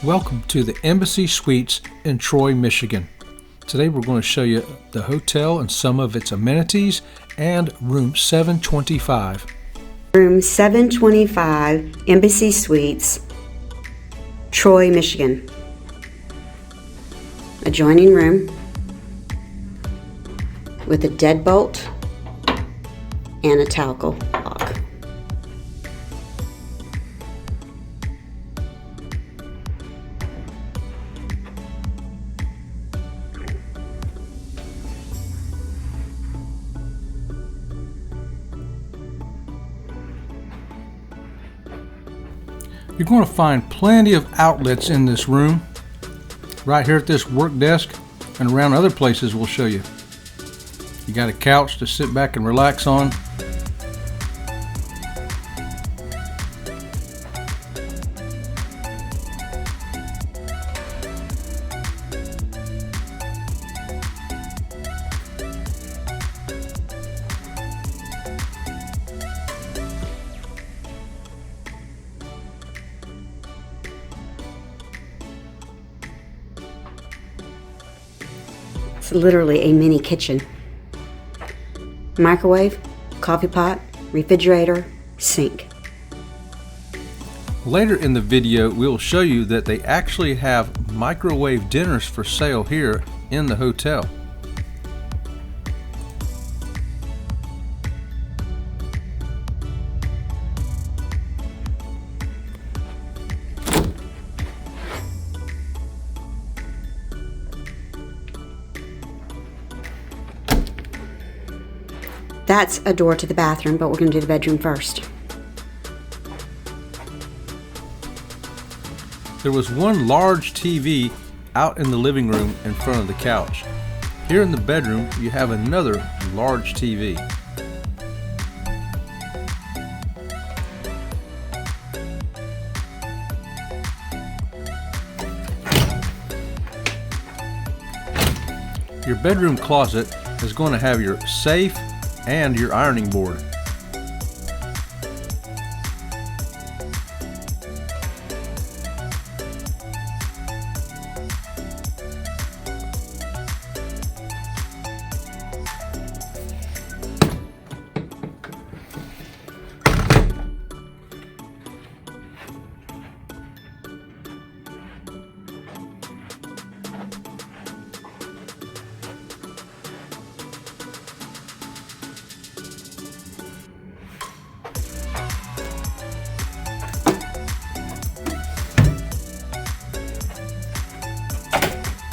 Welcome to the Embassy Suites in Troy, Michigan. Today we're going to show you the hotel and some of its amenities and room 725. Room 725, Embassy Suites, Troy, Michigan. Adjoining room with a deadbolt and a tackle lock. You're going to find plenty of outlets in this room, right here at this work desk and around other places we'll show you. You got a couch to sit back and relax on. It's literally a mini kitchen. Microwave, coffee pot, refrigerator, sink. Later in the video, we'll show you that they actually have microwave dinners for sale here in the hotel. That's a door to the bathroom, but we're going to do the bedroom first. There was one large TV out in the living room in front of the couch. Here in the bedroom, you have another large TV. Your bedroom closet is going to have your safe and your ironing board.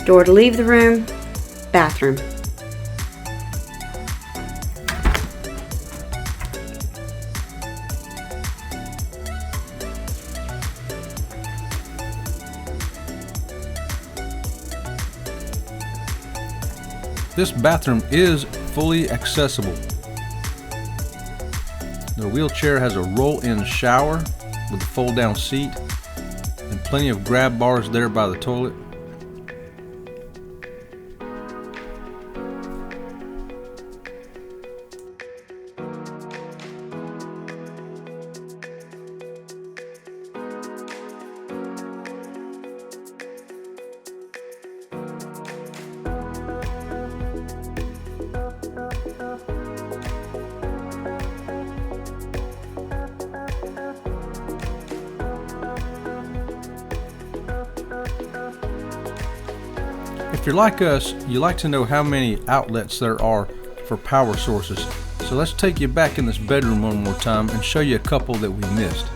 Door to leave the room, bathroom. This bathroom is fully accessible. The wheelchair has a roll-in shower with a fold-down seat and plenty of grab bars there by the toilet. If you're like us, you like to know how many outlets there are for power sources. So let's take you back in this bedroom one more time and show you a couple that we missed.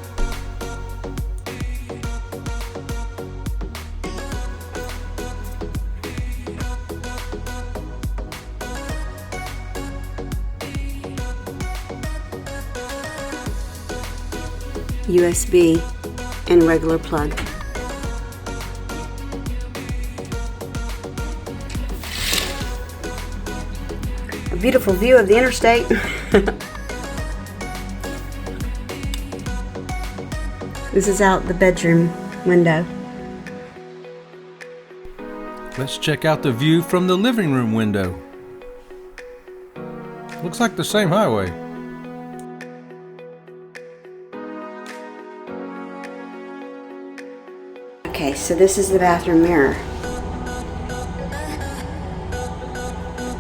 USB and regular plug. A beautiful view of the interstate. This is out the bedroom window. Let's check out the view from the living room window. Looks like the same highway. Okay, so this is the bathroom mirror.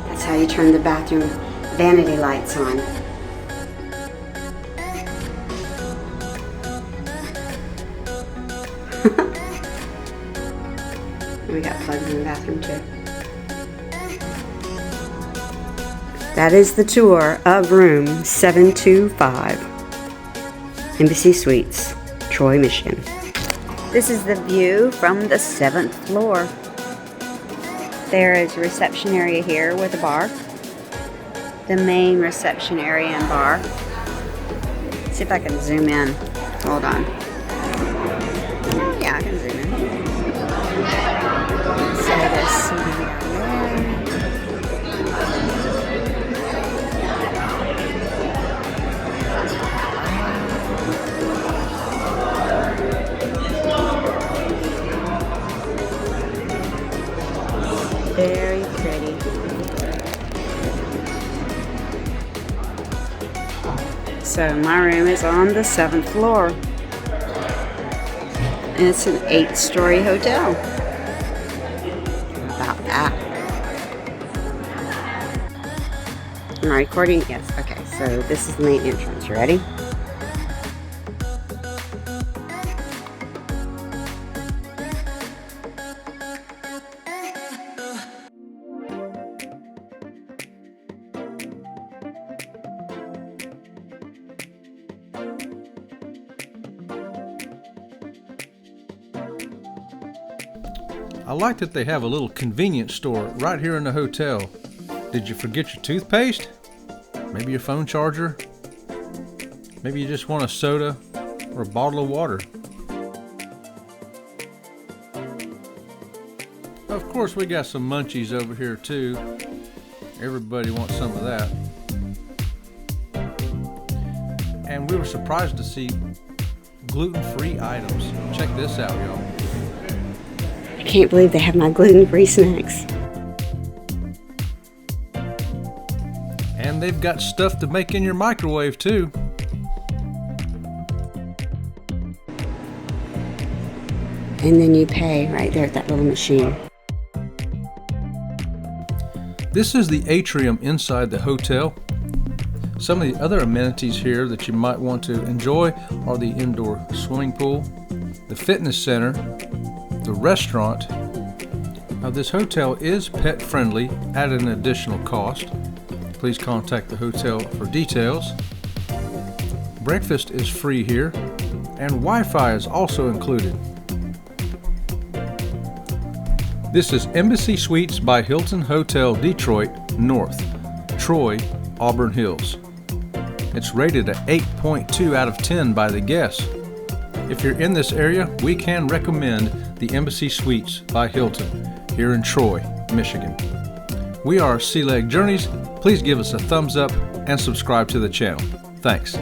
That's how you turn the bathroom vanity lights on. We got plugs in the bathroom too. That is the tour of room 725, Embassy Suites, Troy, Michigan. This is the view from the 7th floor. There is a reception area here with a bar. The main reception area and bar. See if I can zoom in. Hold on. Yeah, I can zoom in. So there's seating down there. Very pretty. So my room is on the 7th floor. And it's an 8-story hotel. About that. Am I recording? Yes. Okay, so this is the main entrance. You ready? I like that they have a little convenience store right here in the hotel. Did you forget your toothpaste? Maybe your phone charger? Maybe you just want a soda or a bottle of water. Of course, we got some munchies over here too. Everybody wants some of that. And we were surprised to see gluten-free items. Check this out, y'all. I can't believe they have my gluten-free snacks. And they've got stuff to make in your microwave too. And then you pay right there at that little machine. This is the atrium inside the hotel. Some of the other amenities here that you might want to enjoy are the indoor swimming pool, the fitness center, the restaurant. Now this hotel is pet friendly at an additional cost. Please contact the hotel for details. Breakfast is free here and Wi-Fi is also included. This is Embassy Suites by Hilton Hotel Detroit North, Troy, Auburn Hills. It's rated at 8.2 out of 10 by the guests. If you're in this area, we can recommend the Embassy Suites by Hilton here in Troy, Michigan. We are Sea Leg Journeys. Please give us a thumbs up and subscribe to the channel. Thanks.